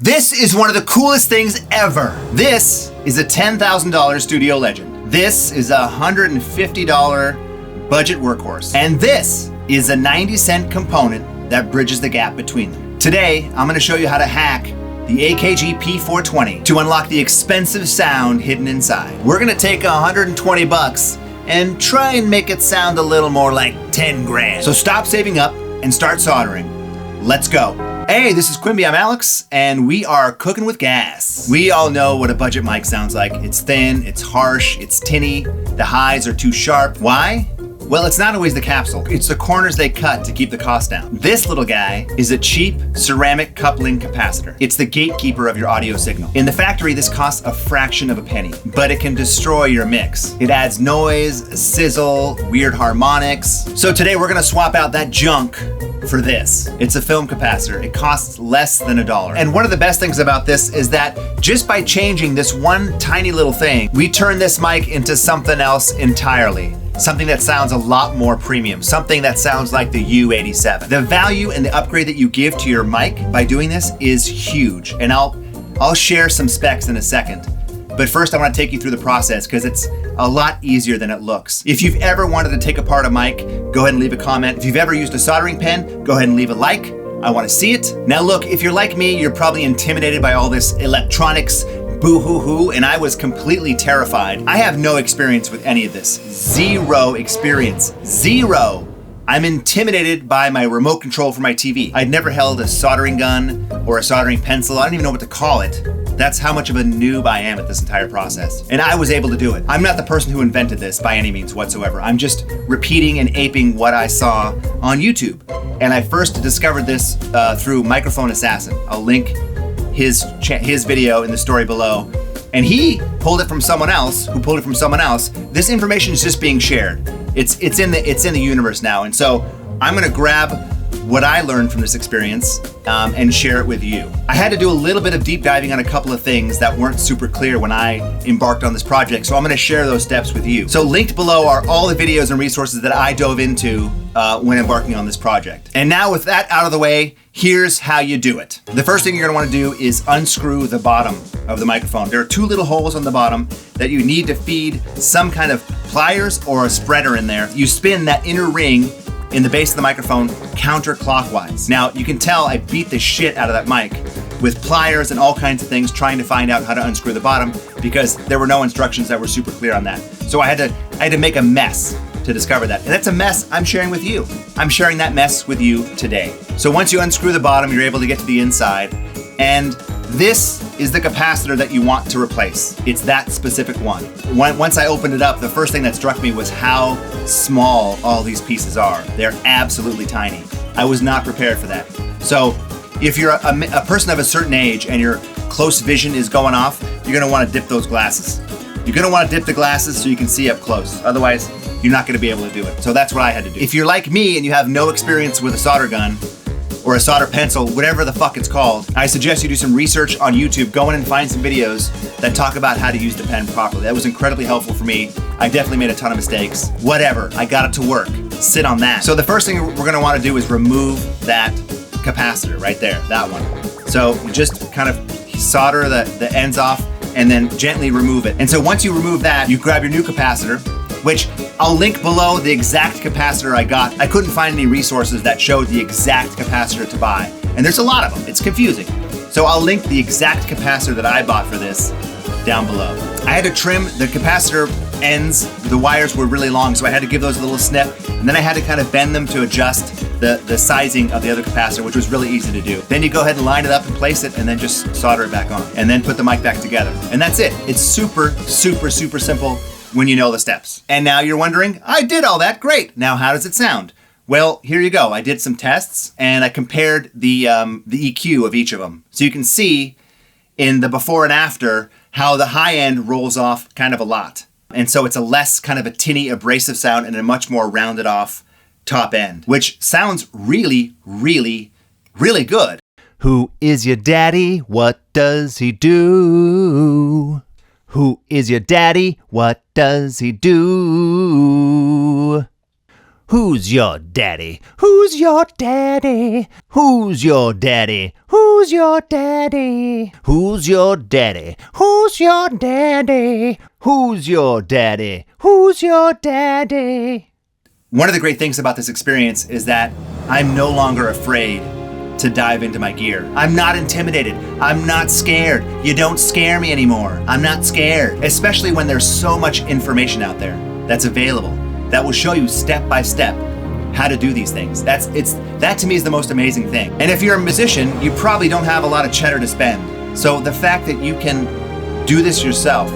This is one of the coolest things ever. This is a $10,000 Studio Legend. This is a $150 budget workhorse. And this is a 90-cent component that bridges the gap between them. Today, I'm gonna show you how to hack the AKG P420 to unlock the expensive sound hidden inside. We're gonna take 120 bucks and try and make it sound a little more like 10 grand. So stop saving up and start soldering. Let's go. Hey, this is Quimby, I'm Alex, and we are cooking with gas. We all know what a budget mic sounds like. It's thin, it's harsh, it's tinny, the highs are too sharp. Why? Well, it's not always the capsule. It's the corners they cut to keep the cost down. This little guy is a cheap ceramic coupling capacitor. It's the gatekeeper of your audio signal. In the factory, this costs a fraction of a penny, but it can destroy your mix. It adds noise, sizzle, weird harmonics. So today we're gonna swap out that junk for this. It's a film capacitor. It costs less than $1. And one of the best things about this is that just by changing this one tiny little thing, we turn this mic into something else entirely. Something that sounds a lot more premium, something that sounds like the U87. The value and the upgrade that you give to your mic by doing this is huge. And I'll share some specs in a second. But first I want to take you through the process because it's a lot easier than it looks. If you've ever wanted to take apart a mic, go ahead and leave a comment. If you've ever used a soldering pen, go ahead and leave a like. I want to see it. Now look, if you're like me, you're probably intimidated by all this electronics boo-hoo-hoo, and I was completely terrified. I have no experience with any of this. Zero experience. Zero. I'm intimidated by my remote control for my TV. I'd never held a soldering gun or a soldering pencil. I don't even know what to call it. That's how much of a noob I am at this entire process. And I was able to do it. I'm not the person who invented this by any means whatsoever. I'm just repeating and aping what I saw on YouTube. And I first discovered this through Microphone Assassin. I'll link his video in the story below. And he pulled it from someone else who pulled it from someone else. This information is just being shared. It's in the universe now. And so I'm gonna grab what I learned from this experience and share it with you. I had to do a little bit of deep diving on a couple of things that weren't super clear when I embarked on this project, so I'm gonna share those steps with you. So linked below are all the videos and resources that I dove into when embarking on this project. And now with that out of the way, here's how you do it. The first thing you're gonna wanna do is unscrew the bottom of the microphone. There are two little holes on the bottom that you need to feed some kind of pliers or a spreader in there. You spin that inner ring in the base of the microphone counterclockwise. Now you can tell I beat the shit out of that mic with pliers and all kinds of things trying to find out how to unscrew the bottom because there were no instructions that were super clear on that. So I had to make a mess to discover that. And that's a mess I'm sharing with you. I'm sharing that mess with you today. So once you unscrew the bottom, you're able to get to the inside, and this is the capacitor that you want to replace. It's that specific one. Once I opened it up, the first thing that struck me was how small all these pieces are. They're absolutely tiny. I was not prepared for that. So if you're a person of a certain age and your close vision is going off, you're gonna wanna dip those glasses. You're gonna wanna dip the glasses so you can see up close. Otherwise, you're not gonna be able to do it. So that's what I had to do. If you're like me and you have no experience with a solder gun, or a solder pencil, whatever the fuck it's called, I suggest you do some research on YouTube. Go in and find some videos that talk about how to use the pen properly. That was incredibly helpful for me. I definitely made a ton of mistakes. Whatever, I got it to work. Sit on that. So the first thing we're gonna wanna do is remove that capacitor right there, that one. So you just kind of solder the ends off and then gently remove it. And so once you remove that, you grab your new capacitor, which I'll link below the exact capacitor I got. I couldn't find any resources that showed the exact capacitor to buy. And there's a lot of them, it's confusing. So I'll link the exact capacitor that I bought for this down below. I had to trim the capacitor ends, the wires were really long, so I had to give those a little snip, and then I had to kind of bend them to adjust the sizing of the other capacitor, which was really easy to do. Then you go ahead and line it up and place it, and then just solder it back on, and then put the mic back together. And that's it. It's super, super, super simple when you know the steps. And now you're wondering, I did all that, great. Now how does it sound? Well, here you go. I did some tests and I compared the EQ of each of them. So you can see in the before and after how the high end rolls off kind of a lot. And so it's a less kind of a tinny abrasive sound and a much more rounded off top end, which sounds really, really, really good. Who is your daddy? What does he do? Who is your daddy? What does he do? Who's your daddy? Who's your daddy? Who's your daddy? Who's your daddy? Who's your daddy? Who's your daddy? Who's your daddy? Who's your daddy? One of the great things about this experience is that I'm no longer afraid to dive into my gear. I'm not intimidated. I'm not scared. You don't scare me anymore. I'm not scared, especially when there's so much information out there that's available that will show you step by step how to do these things. That to me is the most amazing thing. And if you're a musician, you probably don't have a lot of cheddar to spend. So the fact that you can do this yourself,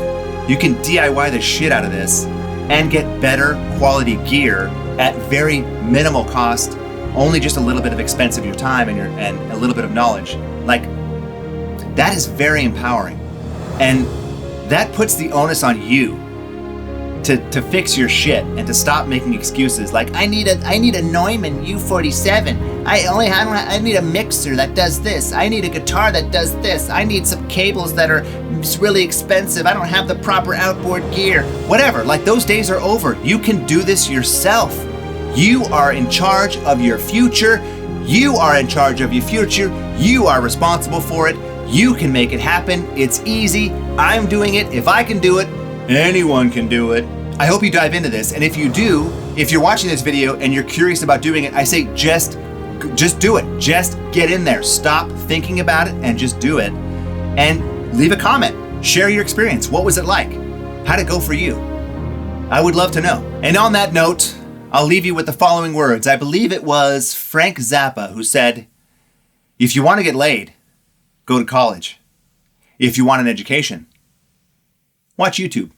you can DIY the shit out of this and get better quality gear at very minimal cost, only just a little bit of expense of your time and a little bit of knowledge. Like, that is very empowering. And that puts the onus on you to fix your shit and to stop making excuses like, I need a Neumann U87. I need a mixer that does this. I need a guitar that does this. I need some cables that are really expensive. I don't have the proper outboard gear. Whatever, like, those days are over. You can do this yourself. You are in charge of your future. You are in charge of your future. You are responsible for it. You can make it happen. It's easy. I'm doing it. If I can do it, anyone can do it. I hope you dive into this, and if you do, if you're watching this video and you're curious about doing it, I say just do it. Just get in there. Stop thinking about it and just do it. And leave a comment. Share your experience. What was it like? How'd it go for you? I would love to know. And on that note, I'll leave you with the following words. I believe it was Frank Zappa who said, if you want to get laid, go to college. If you want an education, watch YouTube.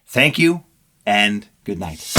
Thank you, and good night.